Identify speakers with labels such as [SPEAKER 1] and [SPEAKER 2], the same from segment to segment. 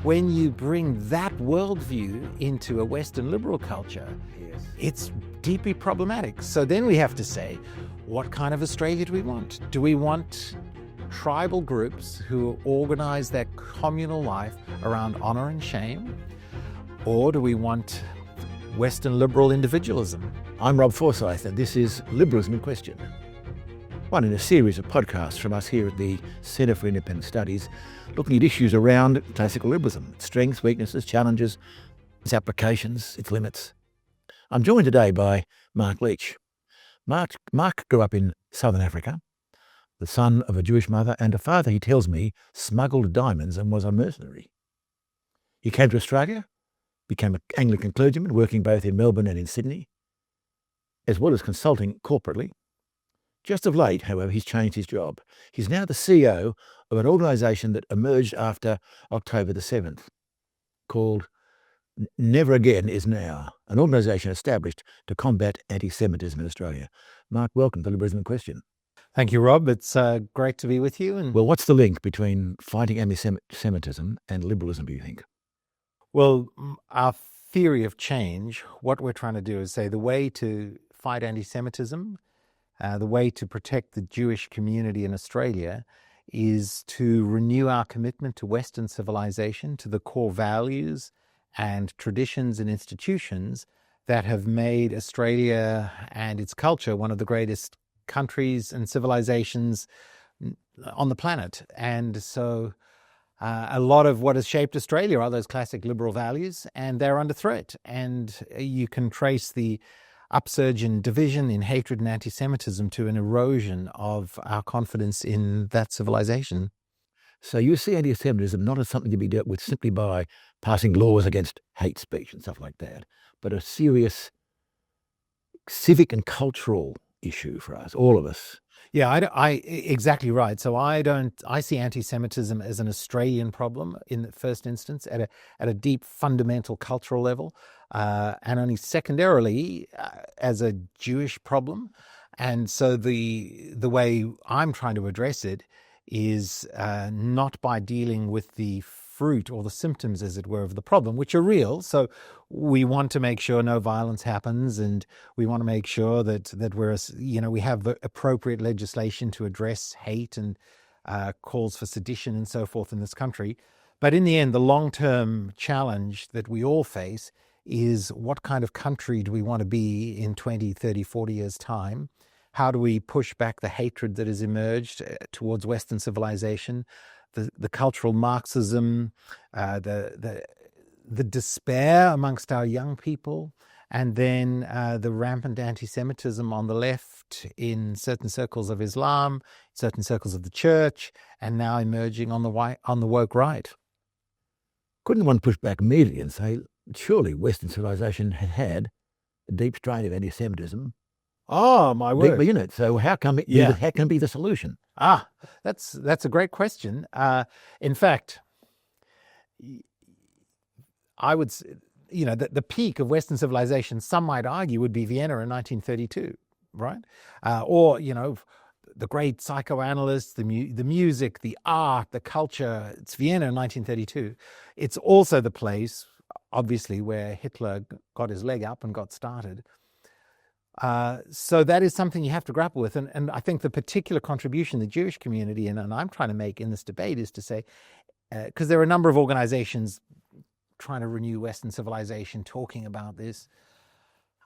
[SPEAKER 1] when you bring that worldview into a Western liberal culture, it's deeply problematic. So then we have to say, what kind of Australia do we want? Do we want tribal groups who organize their communal life around honor and shame? Or do we want Western liberal individualism?
[SPEAKER 2] I'm Rob Forsyth, and this is Liberalism in Question. One in a series of podcasts from us here at the Centre for Independent Studies, looking at issues around classical liberalism, its strengths, weaknesses, challenges, its applications, its limits. I'm joined today by Mark Leach. Mark grew up in southern Africa, the son of a Jewish mother and a father, he tells me, smuggled diamonds and was a mercenary. He came to Australia, became an Anglican clergyman, working both in Melbourne and in Sydney, as well as consulting corporately. Just of late, however, he's changed his job. He's now the CEO of an organisation that emerged after October the 7th, called Never Again Is Now, an organisation established to combat anti-Semitism in Australia. Mark, welcome to Liberalism in Question.
[SPEAKER 1] Thank you, Rob. It's great to be with you.
[SPEAKER 2] Well, what's the link between fighting anti-Semitism and liberalism, do you think?
[SPEAKER 1] Well, our theory of change, what we're trying to do is say the way to fight anti-Semitism, the way to protect the Jewish community in Australia is to renew our commitment to Western civilization, to the core values and traditions and institutions that have made Australia and its culture one of the greatest countries and civilizations on the planet. And so a lot of what has shaped Australia are those classic liberal values, and they're under threat. And you can trace the upsurge in division, in hatred and anti-Semitism to an erosion of our confidence in that civilization.
[SPEAKER 2] So you see anti-Semitism not as something to be dealt with simply by passing laws against hate speech and stuff like that, but a serious civic and cultural issue for us, all of us.
[SPEAKER 1] Yeah, exactly right. So I see anti-Semitism as an Australian problem in the first instance, at a deep fundamental cultural level, and only secondarily as a Jewish problem. And so the way I'm trying to address it is not by dealing with the fruit or the symptoms, as it were, of the problem, which are real. So we want to make sure no violence happens, and we want to make sure that we have appropriate legislation to address hate and calls for sedition and so forth in this country. But in the end, the long-term challenge that we all face is what kind of country do we want to be in 20, 30, 40 years' time? How do we push back the hatred that has emerged towards Western civilization, the cultural Marxism, the despair amongst our young people, and then the rampant anti-Semitism on the left in certain circles of Islam, certain circles of the church, and now emerging on the woke right.
[SPEAKER 2] Couldn't one push back immediately and say, surely Western civilization had a deep strain of anti-Semitism?
[SPEAKER 1] Oh, my word.
[SPEAKER 2] Deeply in it. So how can it be the solution?
[SPEAKER 1] That's a great question. In fact, I would say, the peak of Western civilization, some might argue, would be Vienna in 1932, right? Or the great psychoanalysts, the music, the art, the culture. It's Vienna in 1932. It's also the place, obviously, where Hitler got his leg up and got started. So that is something you have to grapple with. And I think the particular contribution the Jewish community, and I'm trying to make in this debate, is to say, because there are a number of organizations trying to renew Western civilization talking about this,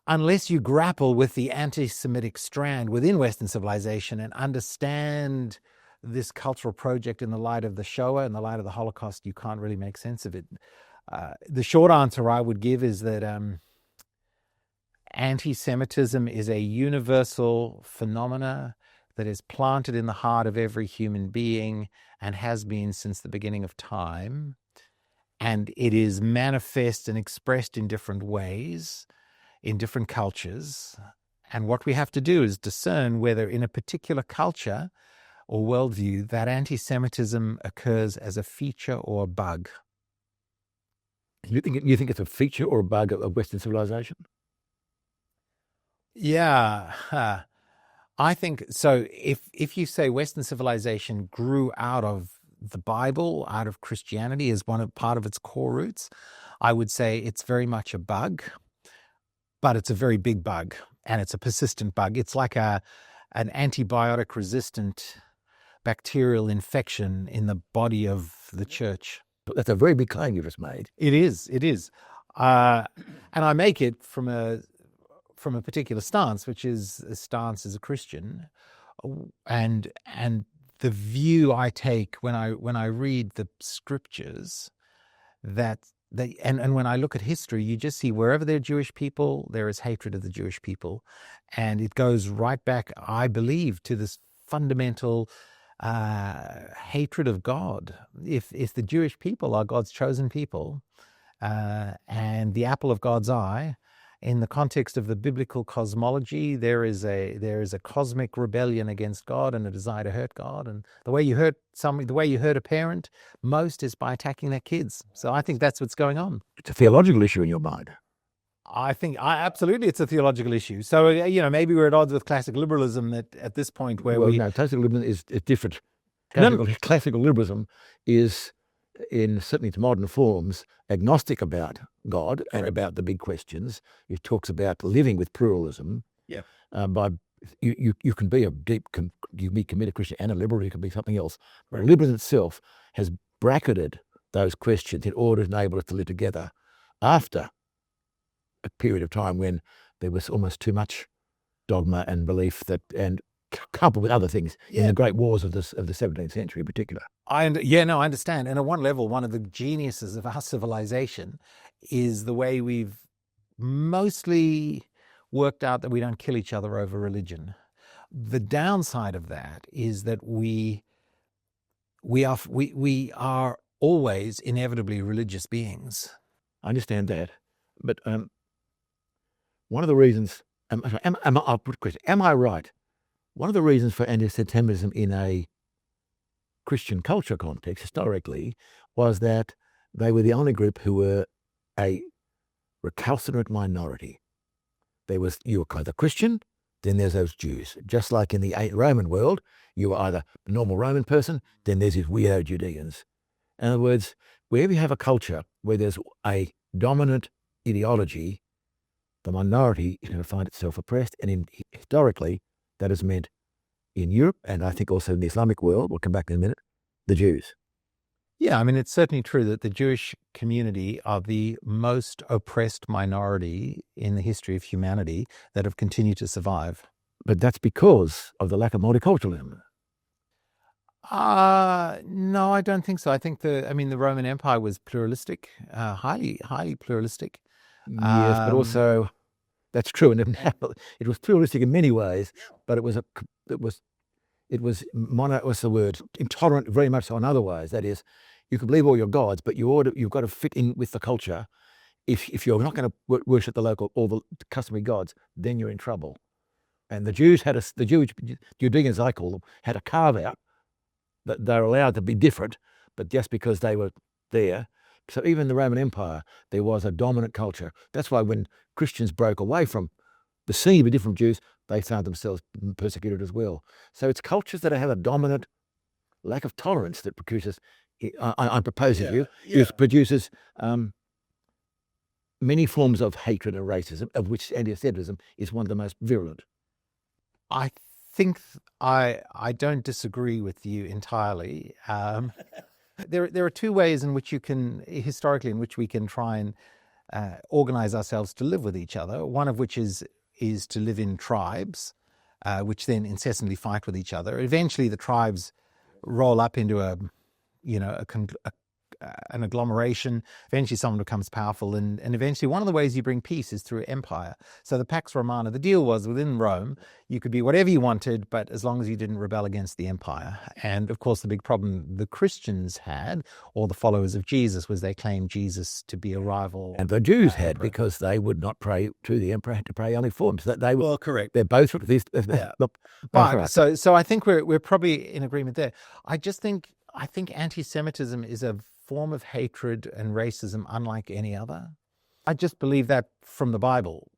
[SPEAKER 1] unless you grapple with the anti-Semitic strand within Western civilization and understand this cultural project in the light of the Shoah, in the light of the Holocaust, you can't really make sense of it. The short answer I would give is that anti-Semitism is a universal phenomena that is planted in the heart of every human being and has been since the beginning of time. And it is manifest and expressed in different ways, in different cultures. And what we have to do is discern whether in a particular culture or worldview that anti-Semitism occurs as a feature or a bug.
[SPEAKER 2] You think it's a feature or a bug of Western civilization?
[SPEAKER 1] Yeah, I think so. If you say Western civilization grew out of the Bible, out of Christianity as part of its core roots, I would say it's very much a bug, but it's a very big bug, and it's a persistent bug. It's like an antibiotic-resistant bacterial infection in the body of the church.
[SPEAKER 2] That's a very big claim you just made.
[SPEAKER 1] It is. And I make it from a particular stance, which is a stance as a Christian, and the view I take when I read the scriptures, and when I look at history, you just see wherever there are Jewish people, there is hatred of the Jewish people, and it goes right back, I believe, to this fundamental hatred of God. If the Jewish people are God's chosen people, and the apple of God's eye, in the context of the biblical cosmology, there is a cosmic rebellion against God and a desire to hurt God. And the way you hurt a parent most is by attacking their kids. So I think that's what's going on.
[SPEAKER 2] It's a theological issue in your mind.
[SPEAKER 1] I think absolutely it's a theological issue. So, maybe we're at odds with classical liberalism at this point where
[SPEAKER 2] No, classical liberalism is different. Classical liberalism is, in certainly its modern forms, agnostic about God and about the big questions. It talks about living with pluralism.
[SPEAKER 1] Yeah.
[SPEAKER 2] You can be you be committed Christian and a liberal. You can be something else. But liberalism itself has bracketed those questions in order to enable us to live together after a period of time when there was almost too much dogma and belief and coupled with other things in the great wars of the 17th century in particular.
[SPEAKER 1] I understand. And at one level, one of the geniuses of our civilization is the way we've mostly worked out that we don't kill each other over religion. The downside of that is that we are always inevitably religious beings.
[SPEAKER 2] I understand that, but one of the reasons, I'll put a question, am I right? One of the reasons for anti-Semitism in a Christian culture context historically was that they were the only group who were a recalcitrant minority. You were either Christian, then there's those Jews. Just like in the Roman world, you were either a normal Roman person, then there's these weirdo Judeans. In other words, wherever you have a culture where there's a dominant ideology, the minority is going to find itself oppressed. And historically, that has meant in Europe, and I think also in the Islamic world, we'll come back in a minute, the Jews.
[SPEAKER 1] Yeah, I mean, it's certainly true that the Jewish community are the most oppressed minority in the history of humanity that have continued to survive.
[SPEAKER 2] But that's because of the lack of multiculturalism.
[SPEAKER 1] No, I don't think so. I think the Roman Empire was pluralistic, highly pluralistic.
[SPEAKER 2] Yes, but also that's true, and it was pluralistic in many ways. But what's the word? Intolerant, very much so in other ways. That is, you can believe all your gods, but you've got to fit in with the culture. If you're not going to worship the local or the customary gods, then you're in trouble. And the Jews the Judeans, as I call them, had a carve out that they're allowed to be different, but just because they were there. So even in the Roman Empire, there was a dominant culture. That's why when Christians broke away from the scene of different Jews, they found themselves persecuted as well. So it's cultures that have a dominant lack of tolerance that produces, I'm proposing produces many forms of hatred and racism, of which anti-Semitism is one of the most virulent.
[SPEAKER 1] I think I don't disagree with you entirely. There are two ways in which we can try and organize ourselves to live with each other. One of which is to live in tribes, which then incessantly fight with each other. Eventually, the tribes roll up into an agglomeration. Eventually someone becomes powerful, and eventually one of the ways you bring peace is through empire. So the Pax Romana, the deal was within Rome, you could be whatever you wanted, but as long as you didn't rebel against the empire. And of course the big problem the Christians had, or the followers of Jesus, was they claimed Jesus to be a rival.
[SPEAKER 2] And the Jews had, because they would not pray to the emperor, had to pray only for him. So they were,
[SPEAKER 1] well, correct.
[SPEAKER 2] They're both these.
[SPEAKER 1] But so I think we're probably in agreement there. I think anti-Semitism is a form of hatred and racism unlike any other. I just believe that from the Bible.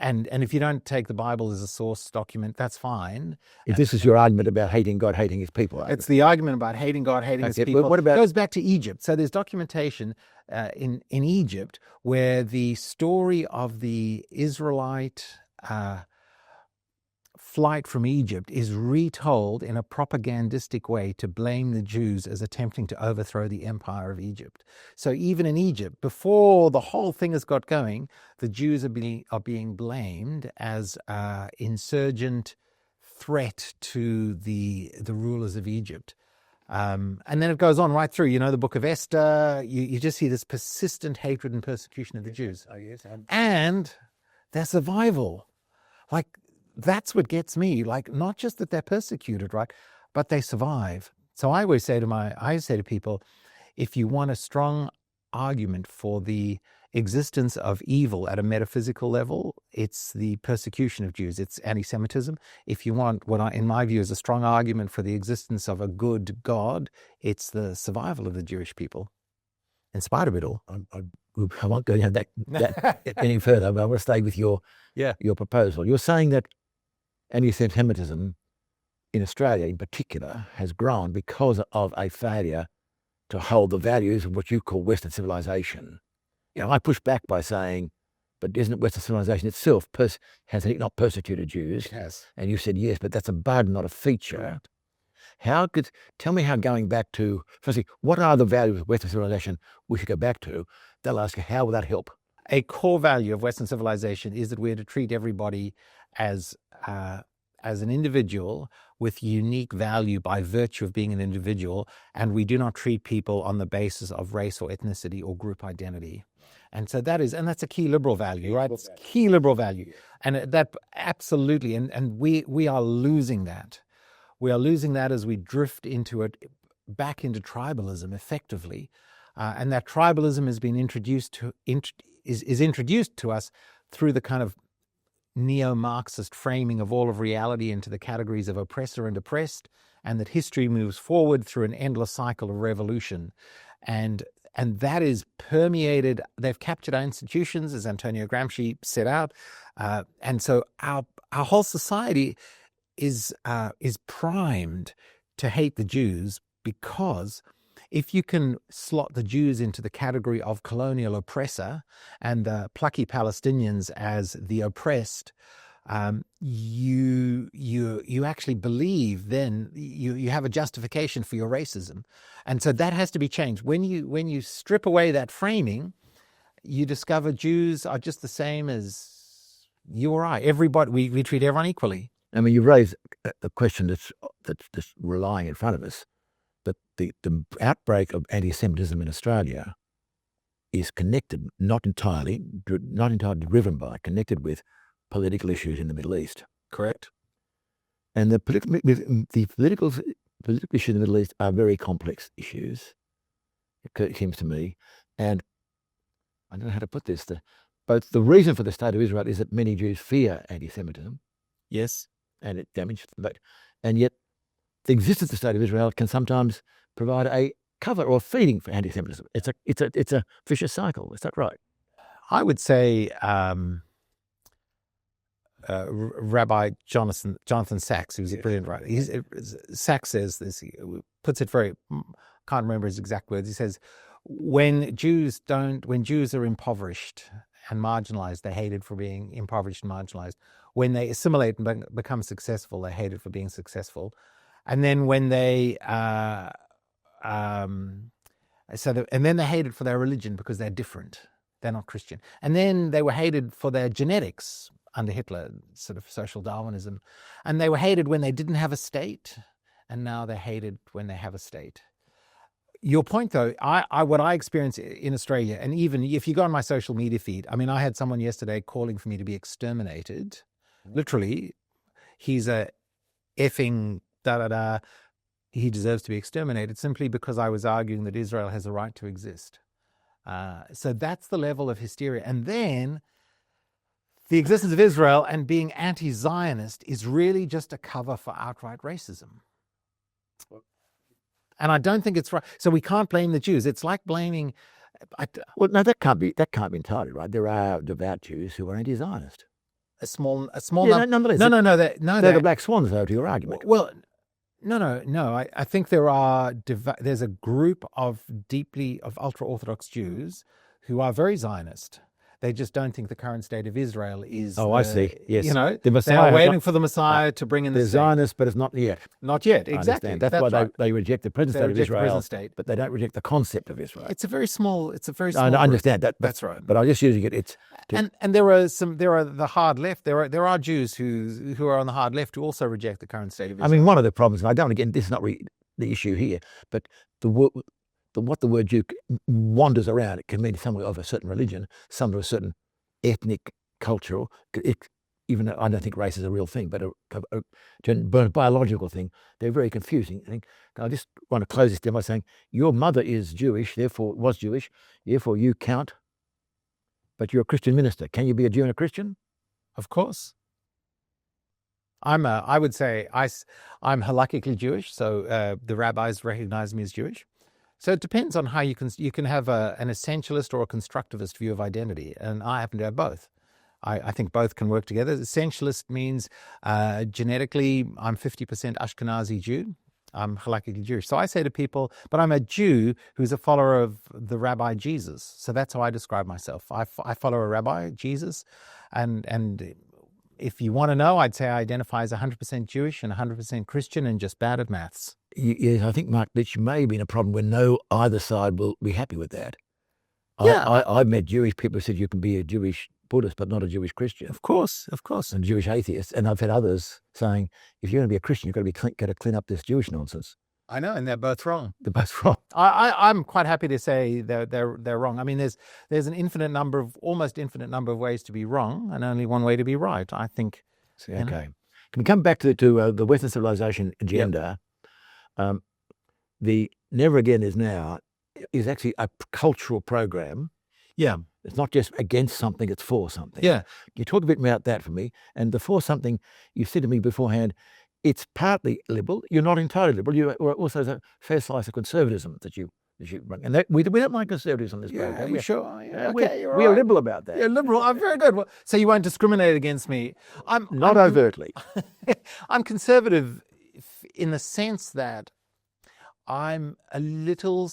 [SPEAKER 1] and if you don't take the Bible as a source document, that's fine.
[SPEAKER 2] If this is your argument about hating God, hating his people.
[SPEAKER 1] It's the argument about hating God, hating his people.
[SPEAKER 2] What about...
[SPEAKER 1] It goes back to Egypt. So there's documentation in Egypt where the story of the Israelite flight from Egypt is retold in a propagandistic way to blame the Jews as attempting to overthrow the empire of Egypt. So even in Egypt, before the whole thing has got going, the Jews are being blamed as insurgent threat to the rulers of Egypt. And then it goes on right through, the book of Esther. You just see this persistent hatred and persecution of the Jews.
[SPEAKER 2] Oh, yes.
[SPEAKER 1] And their survival. Like, that's what gets me. Like, not just that they're persecuted, right? But they survive. So I always say to people, if you want a strong argument for the existence of evil at a metaphysical level, it's the persecution of Jews. It's anti-Semitism. If you want what in my view is a strong argument for the existence of a good God, it's the survival of the Jewish people, in spite of it all.
[SPEAKER 2] I won't go down that any further, but I want to stay with your proposal. You're saying that anti-Semitism in Australia in particular has grown because of a failure to hold the values of what you call Western civilization. I push back by saying, but isn't it Western civilization itself has it not persecuted Jews?
[SPEAKER 1] It has.
[SPEAKER 2] And you said yes, but that's a burden, not a feature. Tell me how going back to, firstly, what are the values of Western civilization we should go back to? They'll ask you, how will that help?
[SPEAKER 1] A core value of Western civilization is that we're to treat everybody as an individual with unique value by virtue of being an individual, and we do not treat people on the basis of race or ethnicity or group identity. And so that's a key liberal value, right? It's key liberal value. And that absolutely, and we are losing that. We are losing that as we drift back into tribalism effectively. And that tribalism has been introduced to us through the kind of neo-Marxist framing of all of reality into the categories of oppressor and oppressed, and that history moves forward through an endless cycle of revolution. And that is permeated. They've captured our institutions, as Antonio Gramsci set out. And so our whole society is primed to hate the Jews, because if you can slot the Jews into the category of colonial oppressor and the plucky Palestinians as the oppressed, you actually believe then you have a justification for your racism. And so that has to be changed. When you strip away that framing, you discover Jews are just the same as you or I. Everybody, we treat everyone equally.
[SPEAKER 2] I mean, you raise a question that's just relying in front of us. But the outbreak of anti-Semitism in Australia is connected, not entirely driven by, connected with political issues in the Middle East.
[SPEAKER 1] Correct.
[SPEAKER 2] And the political issues in the Middle East are very complex issues, it seems to me. And I don't know how to put this. But the reason for the state of Israel is that many Jews fear anti-Semitism.
[SPEAKER 1] Yes.
[SPEAKER 2] And it damages the vote. And yet the existence of the state of Israel can sometimes provide a cover or feeding for anti-Semitism. It's a vicious cycle. Is that right?
[SPEAKER 1] I would say Rabbi Jonathan Sachs, who's a brilliant writer. Sachs says this. He puts it very. Can't remember his exact words. He says, when Jews are impoverished and marginalized, they're hated for being impoverished and marginalized. When they assimilate and become successful, they're hated for being successful. And then when and then they're hated for their religion because they're different. They're not Christian. And then they were hated for their genetics under Hitler, sort of social Darwinism. And they were hated when they didn't have a state. And now they're hated when they have a state. Your point, though, what I experience in Australia, and even if you go on my social media feed, I mean, I had someone yesterday calling for me to be exterminated. Literally, he's a effing da-da-da, he deserves to be exterminated simply because I was arguing that Israel has a right to exist. So that's the level of hysteria. And then the existence of Israel and being anti-Zionist is really just a cover for outright racism. And I don't think it's right. So we can't blame the Jews. It's like blaming...
[SPEAKER 2] Well, no, that can't be entirely right. There are devout Jews who are anti-Zionist.
[SPEAKER 1] a small
[SPEAKER 2] Yeah,
[SPEAKER 1] number.
[SPEAKER 2] nonetheless,
[SPEAKER 1] No.
[SPEAKER 2] they're the black swans, though, to your argument.
[SPEAKER 1] Well, no. I think there's a group of ultra-Orthodox Jews who are very Zionist. They just don't think the current state of Israel is.
[SPEAKER 2] Oh, I see. Yes,
[SPEAKER 1] the Messiah. They are waiting for the Messiah to bring in the
[SPEAKER 2] state. They're Zionists, but it's not yet.
[SPEAKER 1] Not yet, exactly.
[SPEAKER 2] That's why right. they reject the present state of Israel, but they don't reject the concept of Israel.
[SPEAKER 1] It's a very small. I
[SPEAKER 2] understand that.
[SPEAKER 1] That's right.
[SPEAKER 2] But I'm just using it.
[SPEAKER 1] And there are the hard left. There are Jews who are on the hard left who also reject the current state of Israel.
[SPEAKER 2] I mean, one of the problems, and I don't again. This is not really the issue here, but what the word Jew wanders around. It can mean some of a certain religion, some of a certain ethnic, cultural. Even I don't think race is a real thing, but a biological thing. They're very confusing. I just want to close this down by saying your mother is Jewish, therefore you count. But you're a Christian minister. Can you be a Jew and a Christian?
[SPEAKER 1] Of course. I would say I'm halakhically Jewish, so the rabbis recognize me as Jewish. So it depends on how you can have an essentialist or a constructivist view of identity, and I happen to have both. I think both can work together. Essentialist means genetically I'm 50% Ashkenazi Jew. I'm halakhically Jewish. So I say to people, but I'm a Jew who's a follower of the Rabbi Jesus. So that's how I describe myself. I follow a Rabbi, Jesus, and if you want to know, I'd say I identify as 100% Jewish and 100% Christian and just bad at maths.
[SPEAKER 2] Yeah, I think, Mark Leach, may be in a problem where either side will be happy with that.
[SPEAKER 1] Yeah.
[SPEAKER 2] I've met Jewish people who said you can be a Jewish Buddhist but not a Jewish Christian.
[SPEAKER 1] Of course.
[SPEAKER 2] And Jewish atheists. And I've had others saying, if you're going to be a Christian, you've got to clean up this Jewish nonsense.
[SPEAKER 1] I know, and they're both wrong.
[SPEAKER 2] They're both wrong.
[SPEAKER 1] I'm quite happy to say they're wrong. I mean, there's an almost infinite number of ways to be wrong, and only one way to be right. I think.
[SPEAKER 2] Okay. Can we come back to the Western civilization agenda? Yep. The Never Again is Now is actually a cultural program.
[SPEAKER 1] Yeah.
[SPEAKER 2] It's not just against something; it's for something.
[SPEAKER 1] Yeah.
[SPEAKER 2] Can you talk a bit about that for me? And the for something, you said to me beforehand, it's partly liberal. You're not entirely liberal. You are also a fair slice of conservatism that you bring. And we don't like conservatives on this program.
[SPEAKER 1] Are you sure? Yeah,
[SPEAKER 2] okay, we are liberal about that.
[SPEAKER 1] You're liberal. I'm very good. So you won't discriminate against me. I'm
[SPEAKER 2] overtly.
[SPEAKER 1] I'm conservative in the sense that I'm a little.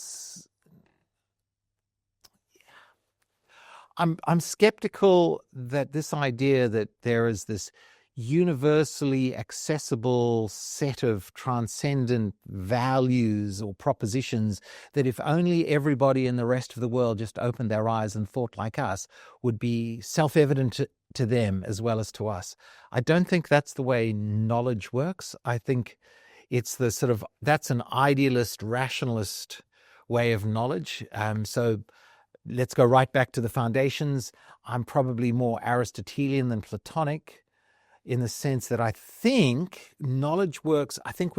[SPEAKER 1] I'm skeptical that this idea that there is this universally accessible set of transcendent values or propositions that if only everybody in the rest of the world just opened their eyes and thought like us would be self-evident to them as well as to us. I don't think that's the way knowledge works. I think it's that's an idealist, rationalist way of knowledge. So let's go right back to the foundations. I'm probably more Aristotelian than Platonic in the sense that I think knowledge works. I think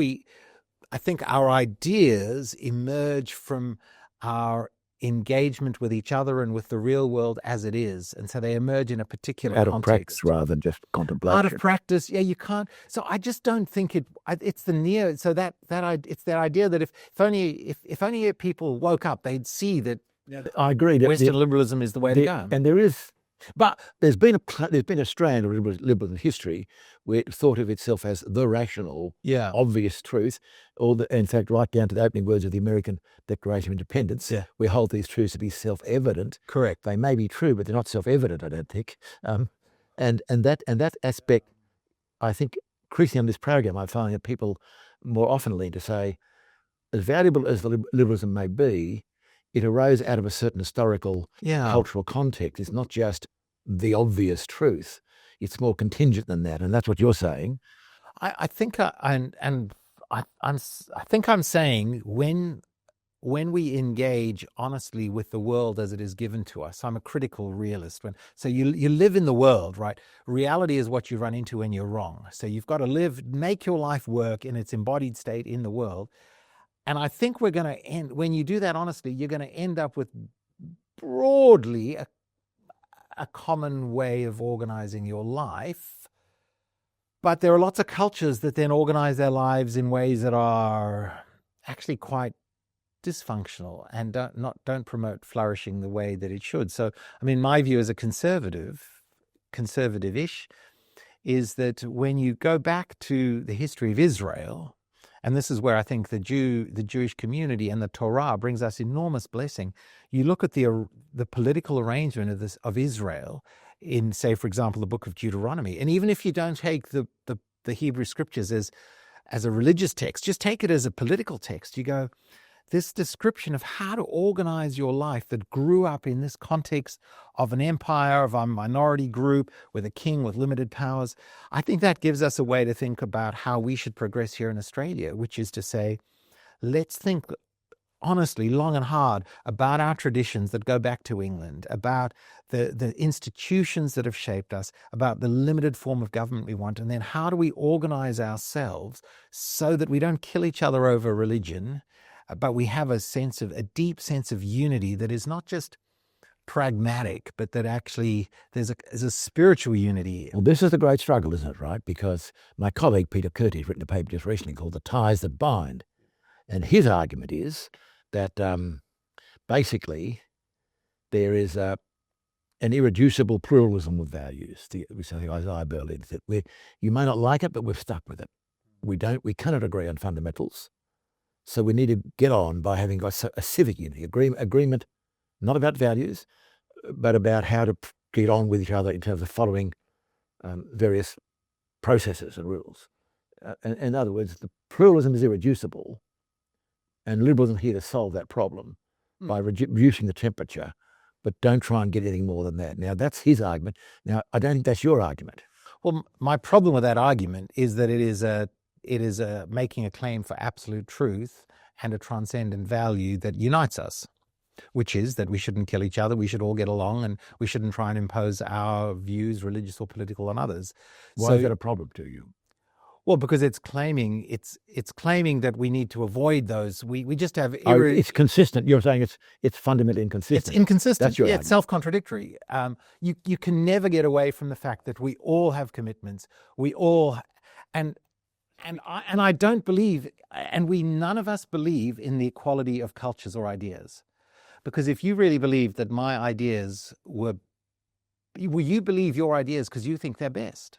[SPEAKER 1] our ideas emerge from our engagement with each other and with the real world as it is. And so they emerge in a particular
[SPEAKER 2] context.
[SPEAKER 1] Out of
[SPEAKER 2] practice rather than just contemplation.
[SPEAKER 1] Out of practice, yeah, you can't. So I just don't think it's the neo. So it's that idea that if only people woke up, they'd see that.
[SPEAKER 2] I agree.
[SPEAKER 1] Western liberalism is the way to go.
[SPEAKER 2] And there's been a strand of liberalism history where it thought of itself as the rational, obvious truth, in fact, right down to the opening words of the American Declaration of Independence.
[SPEAKER 1] Yeah.
[SPEAKER 2] We hold these truths to be self-evident.
[SPEAKER 1] Correct.
[SPEAKER 2] They may be true, but they're not self-evident, I don't think. And that aspect, I think, increasingly on this program, I find that people more often lean to say, as valuable as the liberalism may be, it arose out of a certain historical, cultural context. It's not just the obvious truth. It's more contingent than that, and that's what you're saying.
[SPEAKER 1] I think I'm saying when we engage honestly with the world as it is given to us, I'm a critical realist. So you live in the world, right? Reality is what you run into when you're wrong. So you've got to make your life work in its embodied state in the world. And I think we're going to end, when you do that honestly, you're going to end up with broadly a common way of organizing your life. But there are lots of cultures that then organize their lives in ways that are actually quite dysfunctional and don't promote flourishing the way that it should. So, I mean, my view as a conservative-ish, is that when you go back to the history of Israel, and this is where I think the Jewish community and the Torah brings us enormous blessing. You look at the political arrangement of Israel in, say, for example, the book of Deuteronomy, and even if you don't take the Hebrew scriptures as a religious text, just take it as a political text. You go, this description of how to organize your life that grew up in this context of an empire, of a minority group, with a king with limited powers. I think that gives us a way to think about how we should progress here in Australia, which is to say, let's think honestly, long and hard about our traditions that go back to England, about the institutions that have shaped us, about the limited form of government we want, and then how do we organize ourselves so that we don't kill each other over religion, but we have a deep sense of unity that is not just pragmatic, but that actually there's a spiritual unity.
[SPEAKER 2] Well, this is the great struggle, isn't it, right? Because my colleague Peter Curtis has written a paper just recently called The Ties That Bind. And his argument is that basically there is an irreducible pluralism of values, which I think Isaiah Berlin said, where you may not like it, but we're stuck with it. We cannot agree on fundamentals. So we need to get on by having a civic unity, agreement, not about values, but about how to get on with each other in terms of following various processes and rules. In other words, the pluralism is irreducible, and liberalism is here to solve that problem by reducing the temperature, but don't try and get anything more than that. Now, that's his argument. Now, I don't think that's your argument.
[SPEAKER 1] Well, my problem with that argument is that it is making a claim for absolute truth and a transcendent value that unites us, which is that we shouldn't kill each other, we should all get along, and we shouldn't try and impose our views, religious or political, on others.
[SPEAKER 2] Why is that a problem to you?
[SPEAKER 1] Well, because it's claiming that we need to avoid those. We just have
[SPEAKER 2] it's consistent. You're saying it's fundamentally inconsistent.
[SPEAKER 1] It's inconsistent.
[SPEAKER 2] That's your argument.
[SPEAKER 1] It's self-contradictory. You can never get away from the fact that we all have commitments. We all and I don't believe, and none of us believe in the equality of cultures or ideas, because if you really believe that my ideas you believe your ideas because you think they're best.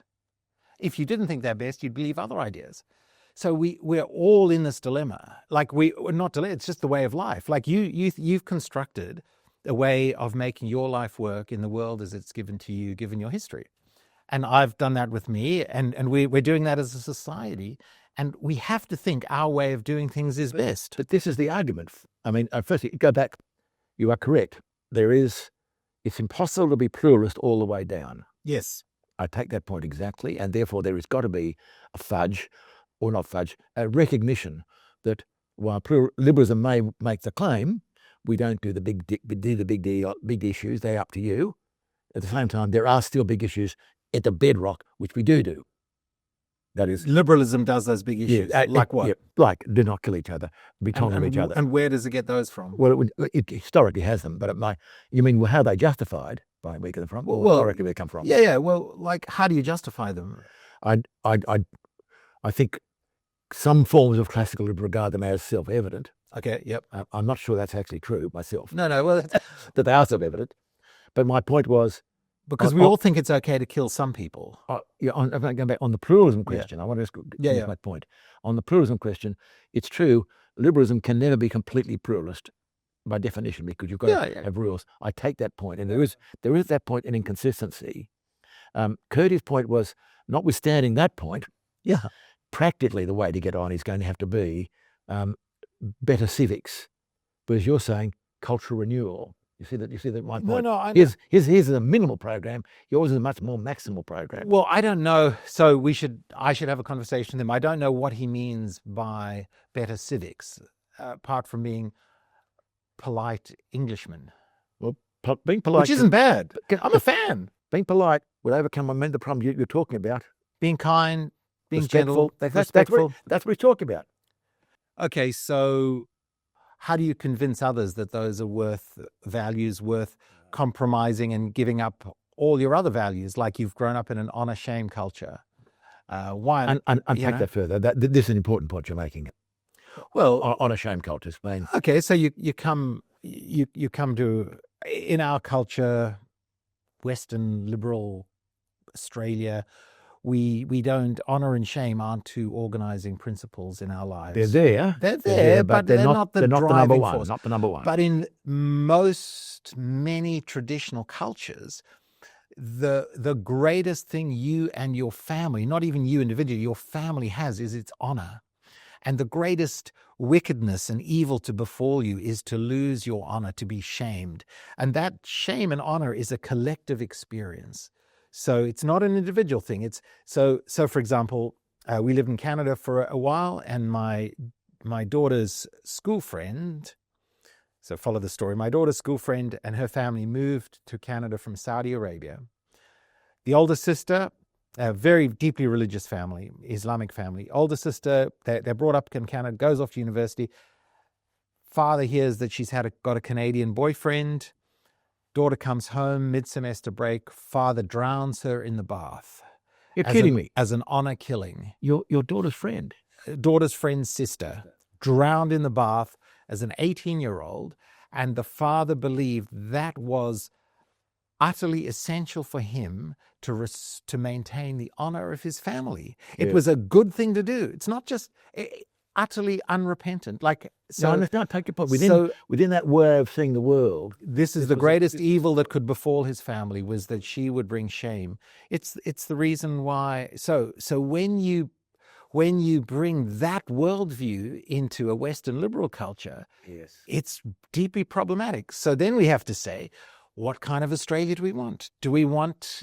[SPEAKER 1] If you didn't think they're best, you'd believe other ideas. So we're all in this dilemma. Like we're not dilemma. It's just the way of life. Like you've constructed a way of making your life work in the world as it's given to you, given your history. And I've done that with me, and we're doing that as a society. And we have to think our way of doing things is best.
[SPEAKER 2] But this is the argument. I mean, firstly, go back. You are correct. It's impossible to be pluralist all the way down.
[SPEAKER 1] Yes.
[SPEAKER 2] I take that point exactly, and therefore there has got to be a recognition that while liberalism may make the claim, we don't do the big issues, they're up to you. At the same time, there are still big issues at the bedrock, which we do. That is,
[SPEAKER 1] liberalism does those big issues. Like what?
[SPEAKER 2] Yeah, like do not kill each other, be tolerant of each other.
[SPEAKER 1] And where does it get those from?
[SPEAKER 2] Well, it historically has them, but you mean how they justified? By where they come from? Well, historically where they come from?
[SPEAKER 1] Yeah. Well, like, how do you justify them?
[SPEAKER 2] I think some forms of classical liberalism regard them as self-evident.
[SPEAKER 1] Okay. Yep.
[SPEAKER 2] I'm not sure that's actually true myself.
[SPEAKER 1] No. Well,
[SPEAKER 2] that they are self-evident. But my point was,
[SPEAKER 1] because we all think it's okay to kill some people.
[SPEAKER 2] Going back on the pluralism question, I want to make my point. On the pluralism question, it's true, liberalism can never be completely pluralist by definition, because you've got to have rules. I take that point, and there is that point in inconsistency. Curtis' point was, notwithstanding that point, practically the way to get on is going to have to be better civics, because you're saying cultural renewal. You see that my point?
[SPEAKER 1] No.
[SPEAKER 2] Here's a minimal program. Yours is a much more maximal program.
[SPEAKER 1] Well, I don't know. So I should have a conversation with him. I don't know what he means by better civics, apart from being polite Englishmen.
[SPEAKER 2] Well, being polite,
[SPEAKER 1] which isn't bad. I'm a fan.
[SPEAKER 2] Being polite would overcome the problem you're talking about.
[SPEAKER 1] Being kind, being
[SPEAKER 2] respectful,
[SPEAKER 1] gentle, respectful.
[SPEAKER 2] That's what we're talking about.
[SPEAKER 1] Okay, so how do you convince others that those are values worth compromising and giving up all your other values, like you've grown up in an honor-shame culture? Why?
[SPEAKER 2] Unpack that further. This is an important point you're making.
[SPEAKER 1] Well,
[SPEAKER 2] honor-shame cultures, man.
[SPEAKER 1] Okay, so you come to, in our culture, Western liberal Australia, we don't, honor and shame aren't two organizing principles in our lives.
[SPEAKER 2] They're there,
[SPEAKER 1] but they're not the
[SPEAKER 2] number
[SPEAKER 1] driving
[SPEAKER 2] one.
[SPEAKER 1] force.
[SPEAKER 2] Not the number one.
[SPEAKER 1] But in many traditional cultures, the greatest thing you and your family, not even you individually, your family has is its honor. And the greatest wickedness and evil to befall you is to lose your honor, to be shamed. And that shame and honor is a collective experience. So it's not an individual thing. It's so for example, we lived in Canada for a while, and my daughter's school friend, so follow the story, my daughter's school friend and her family moved to Canada from Saudi Arabia. The older sister, a very deeply religious family, Islamic family. Older sister, they're brought up in Canada, goes off to university. Father hears that she's got a Canadian boyfriend. Daughter comes home, mid-semester break. Father drowns her in the bath.
[SPEAKER 2] You're kidding me.
[SPEAKER 1] As an honor killing.
[SPEAKER 2] Your daughter's friend.
[SPEAKER 1] Daughter's friend's sister, drowned in the bath as an 18-year-old. And the father believed that was utterly essential for him to maintain the honor of his family.
[SPEAKER 2] Yeah.
[SPEAKER 1] It was a good thing to do. It's not just utterly unrepentant.
[SPEAKER 2] Take your point. Within that way of seeing the world,
[SPEAKER 1] this is the greatest evil that could befall his family, was that she would bring shame. It's the reason why. So when you bring that worldview into a Western liberal culture,
[SPEAKER 2] yes,
[SPEAKER 1] it's deeply problematic. So then we have to say, what kind of Australia do we want? Do we want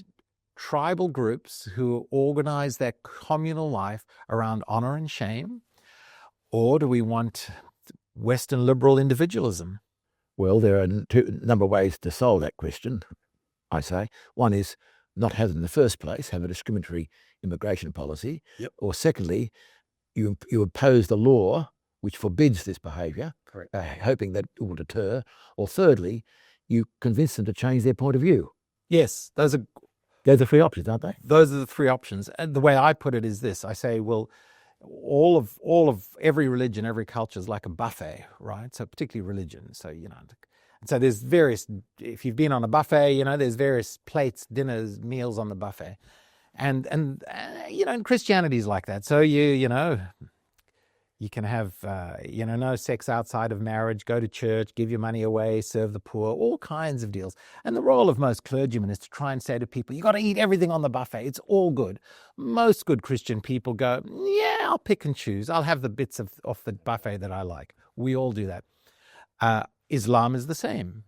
[SPEAKER 1] tribal groups who organize their communal life around honor and shame? Or do we want Western liberal individualism?
[SPEAKER 2] Well, there are a number of ways to solve that question, I say. One is not have in the first place, have a discriminatory immigration policy.
[SPEAKER 1] Yep.
[SPEAKER 2] Or secondly, you impose the law which forbids this behaviour, hoping that it will deter. Or thirdly, you convince them to change their point of view.
[SPEAKER 1] Yes, those are
[SPEAKER 2] the three options, aren't they?
[SPEAKER 1] Those are the three options. And the way I put it is this: I say, well, all of every religion, every culture is like a buffet, right? So particularly religion. So so there's various. If you've been on a buffet, there's various plates, dinners, meals on the buffet, and and Christianity is like that. So you can have, no sex outside of marriage, go to church, give your money away, serve the poor, all kinds of deals. And the role of most clergymen is to try and say to people, you got to eat everything on the buffet. It's all good. Most good Christian people go, yeah, I'll pick and choose. I'll have the bits off the buffet that I like. We all do that. Islam is the same.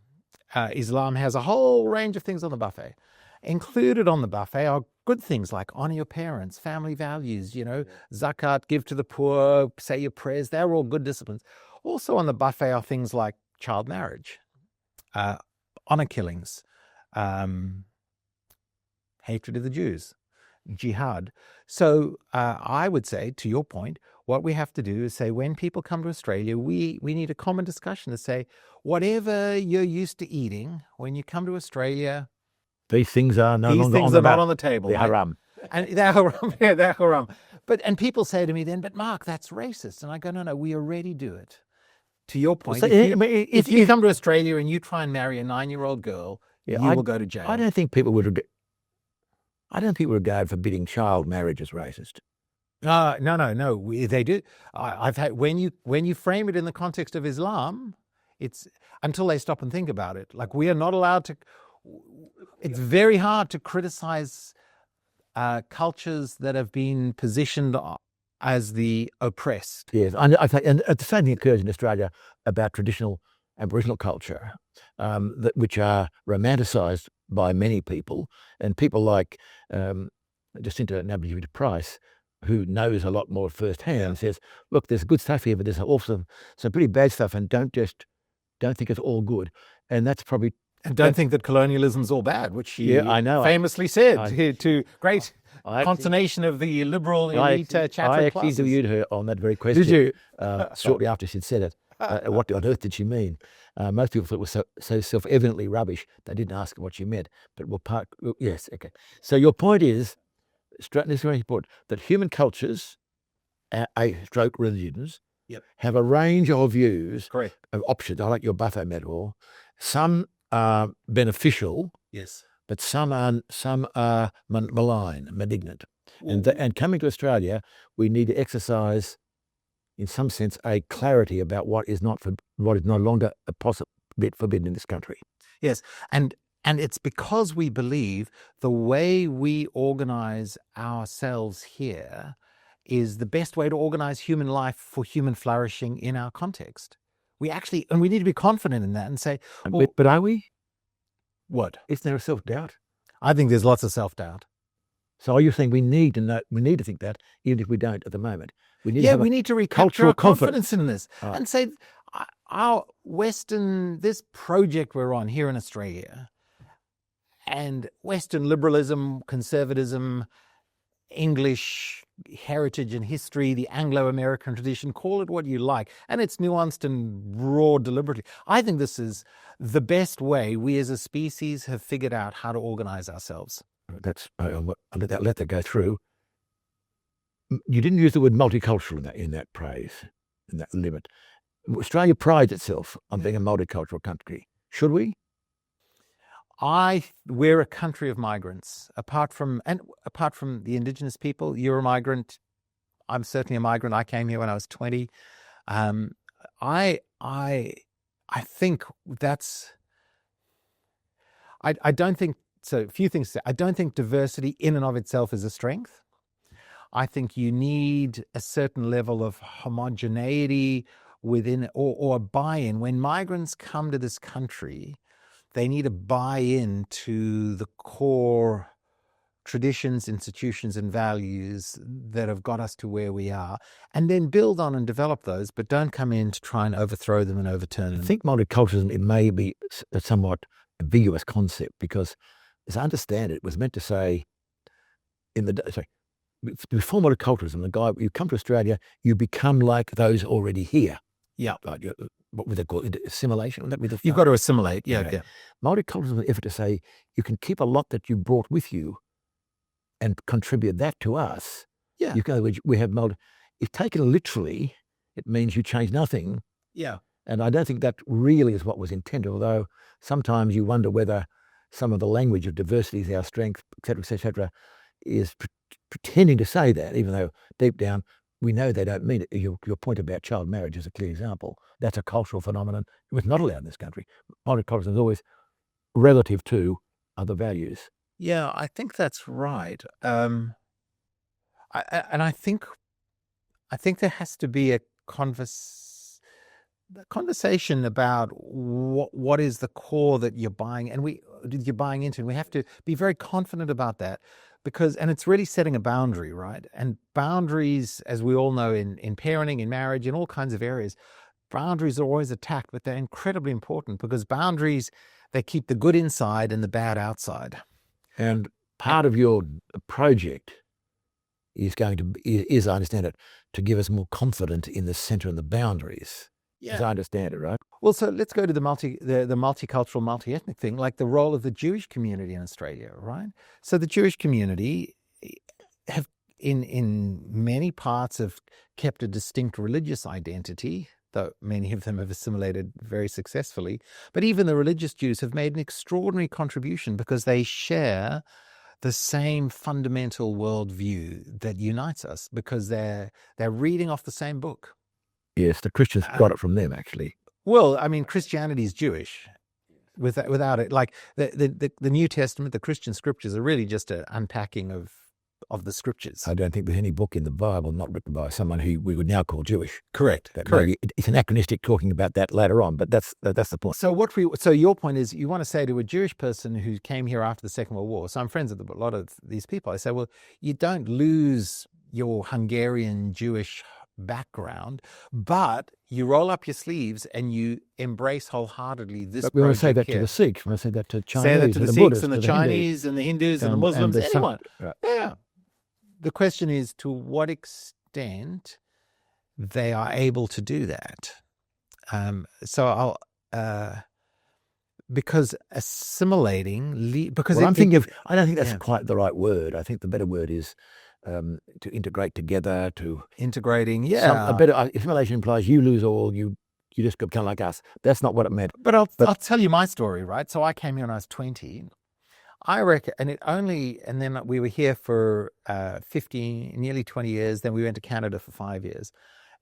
[SPEAKER 1] Islam has a whole range of things on the buffet. Included on the buffet are good things like honor your parents, family values, zakat, give to the poor, say your prayers. They're all good disciplines. Also on the buffet are things like child marriage, honor killings, hatred of the Jews, jihad. So I would say, to your point, what we have to do is say, when people come to Australia, we need a common discussion to say, whatever you're used to eating, when you come to Australia,
[SPEAKER 2] these things are no longer
[SPEAKER 1] things are not on the table.
[SPEAKER 2] They're haram.
[SPEAKER 1] And they're haram. Yeah, they're haram. And people say to me then, but Mark, that's racist. And I go, no, we already do it. To your point, if you come to Australia and you try and marry a 9-year-old girl, you will go to jail.
[SPEAKER 2] I don't think people would regard forbidding child marriage as racist.
[SPEAKER 1] No. They do. I've had when you frame it in the context of Islam, it's until they stop and think about it. Like, we are not allowed to. It's very hard to criticize cultures that have been positioned as the oppressed.
[SPEAKER 2] Yes, and the same thing occurs in Australia about traditional Aboriginal culture, which are romanticised by many people, and people like Jacinta Nabiuti-Price, who knows a lot more firsthand, says, "Look, there's good stuff here, but there's also some pretty bad stuff, and don't think it's all good." And that's probably.
[SPEAKER 1] And don't think that colonialism's all bad, which he famously said to great consternation of the liberal elite Chatham classes.
[SPEAKER 2] I actually interviewed her on that very question.
[SPEAKER 1] Did you?
[SPEAKER 2] Shortly after she'd said it. What on earth did she mean? Most people thought it was so self-evidently rubbish, they didn't ask her what she meant. But yes, okay. So your point is, this is very important, that human cultures, stroke religions, have a range of views, of options. I like your buffet metaphor. Some are beneficial,
[SPEAKER 1] yes,
[SPEAKER 2] but some are malign, malignant. And coming to Australia, we need to exercise, in some sense, a clarity about what is no longer a bit forbidden in this country.
[SPEAKER 1] Yes, and it's because we believe the way we organize ourselves here is the best way to organize human life for human flourishing in our context. We need to be confident in that and say, well,
[SPEAKER 2] but are we?
[SPEAKER 1] What?
[SPEAKER 2] Isn't there a self-doubt?
[SPEAKER 1] I think there's lots of self-doubt.
[SPEAKER 2] So are you saying we need to think that, even if we don't at the moment?
[SPEAKER 1] We need to recapture our confidence in this and say, this project we're on here in Australia, and Western liberalism, conservatism, English heritage and history, the Anglo-American tradition, call it what you like, and it's nuanced and raw deliberately. I think this is the best way we as a species have figured out how to organize ourselves.
[SPEAKER 2] I'll let that go through. You didn't use the word multicultural in that praise, in that limit. Australia prides itself on being a multicultural country. Should we?
[SPEAKER 1] We're a country of migrants. Apart from the indigenous people, you're a migrant. I'm certainly a migrant. I came here when I was 20. I think that's. I don't think so. A few things to say. I don't think diversity in and of itself is a strength. I think you need a certain level of homogeneity within or a buy-in. When migrants come to this country, they need to buy into the core traditions, institutions, and values that have got us to where we are, and then build on and develop those, but don't come in to try and overthrow them and overturn them.
[SPEAKER 2] I think multiculturalism, it may be a somewhat ambiguous concept because, as I understand it, it was meant to say, before multiculturalism, you come to Australia, you become like those already here.
[SPEAKER 1] Yeah.
[SPEAKER 2] Right, what would they call it? Assimilation? Would that be the
[SPEAKER 1] You've got to assimilate. Yeah.
[SPEAKER 2] Multiculturalism is an effort to say you can keep a lot that you brought with you and contribute that to us.
[SPEAKER 1] Yeah.
[SPEAKER 2] We have if taken literally, it means you change nothing.
[SPEAKER 1] Yeah.
[SPEAKER 2] And I don't think that really is what was intended, although sometimes you wonder whether some of the language of diversity is our strength, et cetera, is pretending to say that, even though deep down we know they don't mean it. Your point about child marriage is a clear example. That's a cultural phenomenon. It was not allowed in this country. Multiculturalism is always relative to other values.
[SPEAKER 1] Yeah, I think that's right. I think there has to be a conversation about what is the core that you're buying and you're buying into. And we have to be very confident about that and it's really setting a boundary, right? And boundaries, as we all know, in parenting, in marriage, in all kinds of areas, boundaries are always attacked, but they're incredibly important because boundaries, they keep the good inside and the bad outside.
[SPEAKER 2] And part of your project is I understand it, to give us more confidence in the centre and the boundaries. Yeah. As I understand it, right?
[SPEAKER 1] Well, so let's go to the multicultural, multi-ethnic thing, like the role of the Jewish community in Australia, right? So the Jewish community have, in many parts, have kept a distinct religious identity, though many of them have assimilated very successfully. But even the religious Jews have made an extraordinary contribution because they share the same fundamental worldview that unites us, because they're reading off the same book.
[SPEAKER 2] Yes, the Christians got it from them, actually.
[SPEAKER 1] Well, I mean, Christianity is Jewish. Without it, like the New Testament, the Christian scriptures are really just an unpacking of the scriptures.
[SPEAKER 2] I don't think there's any book in the Bible not written by someone who we would now call Jewish.
[SPEAKER 1] Correct.
[SPEAKER 2] It's anachronistic talking about that later on, but that's the point.
[SPEAKER 1] So your point is, you want to say to a Jewish person who came here after the Second World War. So I'm friends with a lot of these people. I say, well, you don't lose your Hungarian Jewish background, but you roll up your sleeves and you embrace wholeheartedly this.
[SPEAKER 2] But we want to say that
[SPEAKER 1] here.
[SPEAKER 2] To the Sikhs. We want to say that to Chinese.
[SPEAKER 1] Say that to the Sikhs
[SPEAKER 2] Buddhists,
[SPEAKER 1] and the Chinese and the Hindus and the Muslims, anyone.
[SPEAKER 2] Right.
[SPEAKER 1] Yeah. The question is to what extent they are able to do that. Because assimilating, because
[SPEAKER 2] I don't think that's quite the right word. I think the better word is to integrate together, to
[SPEAKER 1] integrating.
[SPEAKER 2] A better assimilation implies you lose all, you just become like us. That's not what it meant.
[SPEAKER 1] But I'll tell you my story, right? So I came here when I was 20. I reckon, and then we were here for 15, nearly 20 years. Then we went to Canada for 5 years.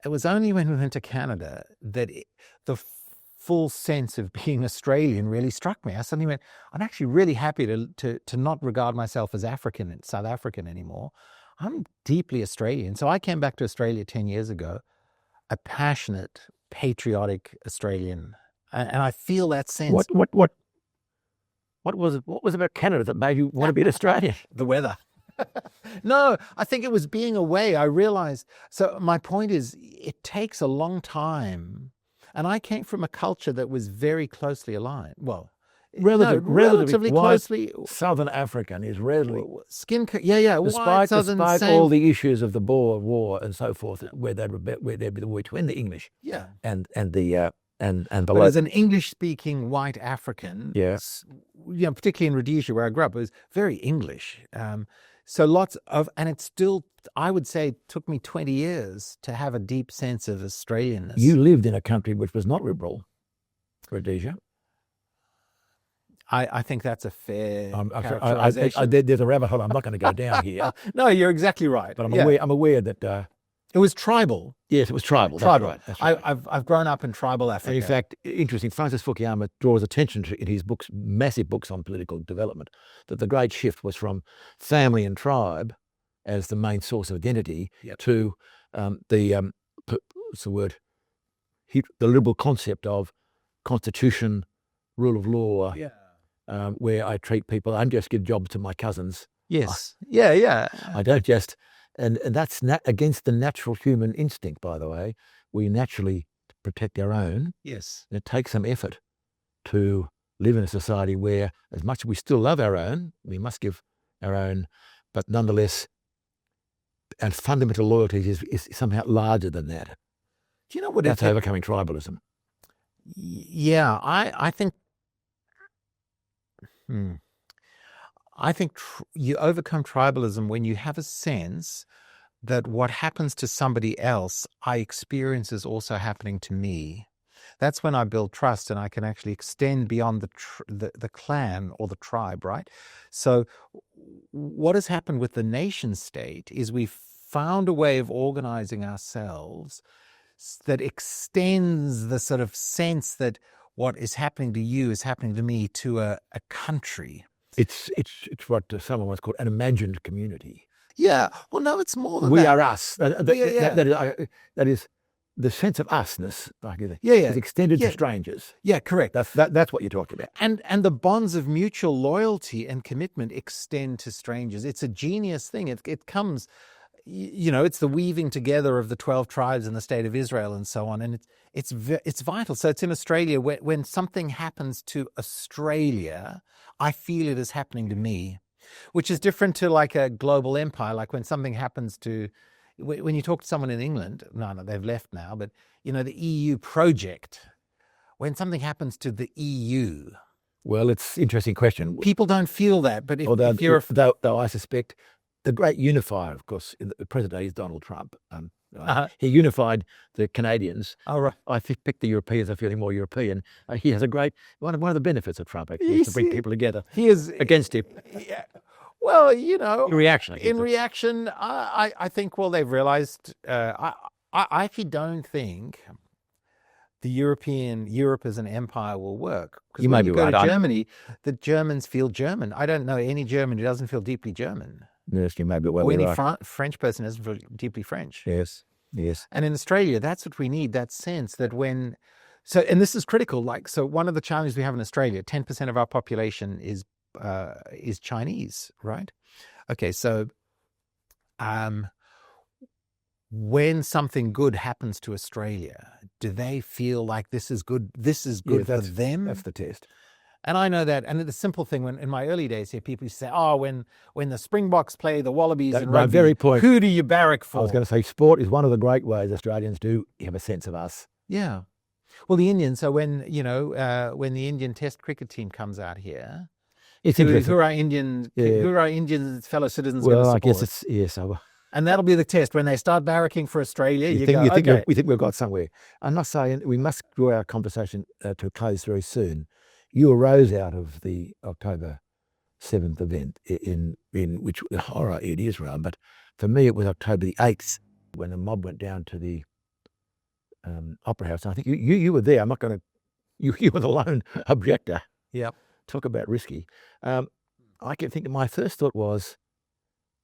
[SPEAKER 1] It was only when we went to Canada that the full sense of being Australian really struck me. I suddenly went, I'm actually really happy to not regard myself as South African anymore. I'm deeply Australian. So I came back to Australia 10 years ago, a passionate, patriotic Australian. And I feel that sense.
[SPEAKER 2] What was about Canada that made you want to be an Australian?
[SPEAKER 1] The weather. No, I think it was being away. I realized. So my point is, it takes a long time. And I came from a culture that was very closely aligned. Well, relatively closely.
[SPEAKER 2] Southern African is relatively
[SPEAKER 1] Despite
[SPEAKER 2] all the issues of the Boer War and so forth, where they'd be the war between the English, and the
[SPEAKER 1] but as an English-speaking white African, particularly in Rhodesia where I grew up, it was very English. So and it still, I would say, took me 20 years to have a deep sense of Australianness.
[SPEAKER 2] You lived in a country which was not liberal, Rhodesia.
[SPEAKER 1] I think that's a fair characterization.
[SPEAKER 2] There's a rabbit hole I'm not going to go down here.
[SPEAKER 1] No, you're exactly right.
[SPEAKER 2] But I'm aware that...
[SPEAKER 1] it was tribal.
[SPEAKER 2] Yes, it was tribal. That's right.
[SPEAKER 1] I've grown up in tribal Africa.
[SPEAKER 2] And in fact, interesting, Francis Fukuyama draws attention to, in his books, massive books on political development, that the great shift was from family and tribe as the main source of identity to the liberal concept of constitution, rule of law, where I treat people, I don't just give jobs to my cousins.
[SPEAKER 1] Yes.
[SPEAKER 2] I don't just... And that's against the natural human instinct, by the way. We naturally protect our own.
[SPEAKER 1] Yes.
[SPEAKER 2] And it takes some effort to live in a society where, as much as we still love our own, we must give our own, but nonetheless, our fundamental loyalty is somehow larger than that.
[SPEAKER 1] Do you know what?
[SPEAKER 2] That's overcoming tribalism.
[SPEAKER 1] Yeah, I think... I think you overcome tribalism when you have a sense that what happens to somebody else, I experience is also happening to me. That's when I build trust and I can actually extend beyond the clan or the tribe, right? So what has happened with the nation state is we've found a way of organizing ourselves that extends the sort of sense that what is happening to you is happening to me to a country.
[SPEAKER 2] It's what someone once called an imagined community.
[SPEAKER 1] Yeah. Well, no, it's more than
[SPEAKER 2] we
[SPEAKER 1] that.
[SPEAKER 2] Are us. That is the sense of usness. Is extended to strangers.
[SPEAKER 1] Yeah, correct.
[SPEAKER 2] That's what you're talking about.
[SPEAKER 1] And the bonds of mutual loyalty and commitment extend to strangers. It's a genius thing. It comes, it's the weaving together of the 12 tribes in the state of Israel and so on. And it's vital. So it's in Australia when something happens to Australia, I feel it is happening to me, which is different to like a global empire. Like when something happens to, when you talk to someone in England, no, they've left now, but the EU project, when something happens to the EU.
[SPEAKER 2] Well, it's an interesting question.
[SPEAKER 1] If don't feel that, but if you're...
[SPEAKER 2] Though I suspect the great unifier, of course, in the present day is Donald Trump. He unified the Canadians.
[SPEAKER 1] Oh, right.
[SPEAKER 2] I think the Europeans are feeling more European. He has a great one of the benefits of Trump actually is to bring people together.
[SPEAKER 1] He is
[SPEAKER 2] against him.
[SPEAKER 1] Yeah. Well,
[SPEAKER 2] in reaction.
[SPEAKER 1] I think they've realized. I actually don't think Europe as an empire will work.
[SPEAKER 2] You may be right.
[SPEAKER 1] Go to Germany, the Germans feel German. I don't know any German who doesn't feel deeply German.
[SPEAKER 2] Yes, you may be well.
[SPEAKER 1] Or any French person doesn't feel deeply French.
[SPEAKER 2] Yes.
[SPEAKER 1] And in Australia, that's what we need, that sense that and this is critical, so one of the challenges we have in Australia, 10% of our population is Chinese, right? Okay, so when something good happens to Australia, do they feel like this is good for them?
[SPEAKER 2] That's the test.
[SPEAKER 1] And I know that, and the simple thing, when in my early days here, people used to say, when the Springboks play the Wallabies in rugby,
[SPEAKER 2] very point,
[SPEAKER 1] who do you barrack for?
[SPEAKER 2] I was going to say, sport is one of the great ways Australians do have a sense of us.
[SPEAKER 1] Yeah. Well, the Indians, so when the Indian Test cricket team comes out here,
[SPEAKER 2] it's interesting.
[SPEAKER 1] Who are Indian fellow citizens going to support?
[SPEAKER 2] I guess it's, yes.
[SPEAKER 1] And that'll be the test. When they start barracking for Australia,
[SPEAKER 2] we think we've got somewhere. I'm not saying we must draw our conversation to a close very soon. You arose out of the October 7th event in which the horror in Israel. But for me, it was October the 8th when the mob went down to the Opera House. And I think you were there. I'm not going to. You were the lone objector.
[SPEAKER 1] Yep.
[SPEAKER 2] Talk about risky. I kept thinking. My first thought was,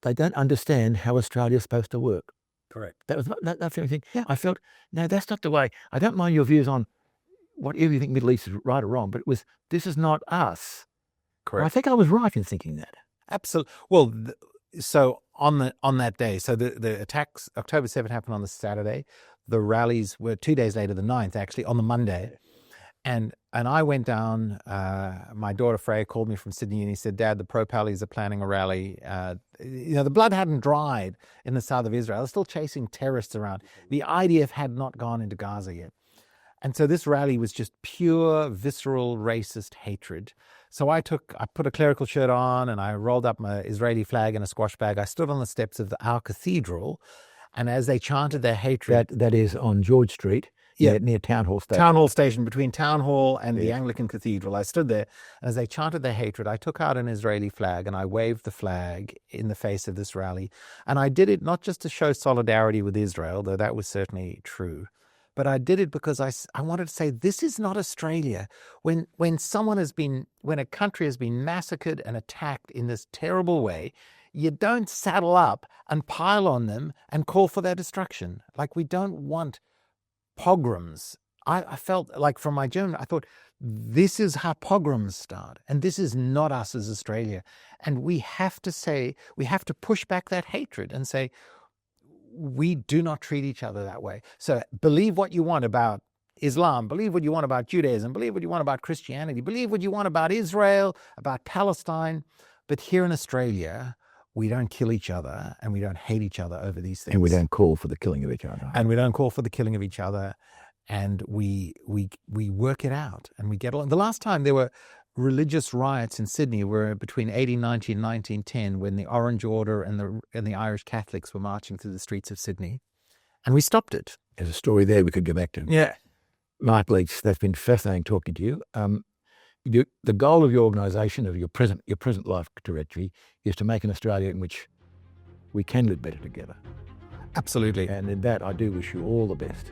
[SPEAKER 2] they don't understand how Australia's supposed to work.
[SPEAKER 1] Correct.
[SPEAKER 2] That's the only thing.
[SPEAKER 1] Yeah.
[SPEAKER 2] I felt, no, that's not the way. I don't mind your views on whatever you think Middle East is right or wrong, but this is not us.
[SPEAKER 1] Correct.
[SPEAKER 2] And I think I was right in thinking that.
[SPEAKER 1] Absolutely. Well, so on that day, so the attacks, October 7th happened on the Saturday. The rallies were 2 days later, the 9th, actually, on the Monday. And I went down, my daughter Freya called me from Sydney and he said, Dad, the pro-Pallies are planning a rally. The blood hadn't dried in the south of Israel. They're still chasing terrorists around. The IDF had not gone into Gaza yet. And so this rally was just pure, visceral, racist hatred. So I put a clerical shirt on and I rolled up my Israeli flag in a squash bag. I stood on the steps of our cathedral. And as they chanted their hatred...
[SPEAKER 2] That is on George Street.
[SPEAKER 1] Yeah,
[SPEAKER 2] near Town Hall Station.
[SPEAKER 1] Town Hall Station, between Town Hall and the Anglican Cathedral. I stood there, and as they chanted their hatred, I took out an Israeli flag and I waved the flag in the face of this rally. And I did it not just to show solidarity with Israel, though that was certainly true, but I did it because I wanted to say, this is not Australia. When a country has been massacred and attacked in this terrible way, you don't saddle up and pile on them and call for their destruction. Like, we don't want pogroms. I felt like, from my journal, I thought, this is how pogroms start, and this is not us as Australia. And we have to push back that hatred and say, we do not treat each other that way. So believe what you want about Islam, believe what you want about Judaism, believe what you want about Christianity, believe what you want about Israel, about Palestine. But here in Australia, we don't kill each other and we don't hate each other over these things.
[SPEAKER 2] And we don't call for the killing of each other.
[SPEAKER 1] And we work it out and we get along. The last time there were religious riots in Sydney were between 1890 and 1910, when the Orange Order and the Irish Catholics were marching through the streets of Sydney, and we stopped it.
[SPEAKER 2] There's a story there we could go back to.
[SPEAKER 1] Yeah.
[SPEAKER 2] Mark Leach, that's been fascinating talking to you. The goal of your organisation, of your present life directory, is to make an Australia in which we can live better together.
[SPEAKER 1] Absolutely.
[SPEAKER 2] And in that, I do wish you all the best.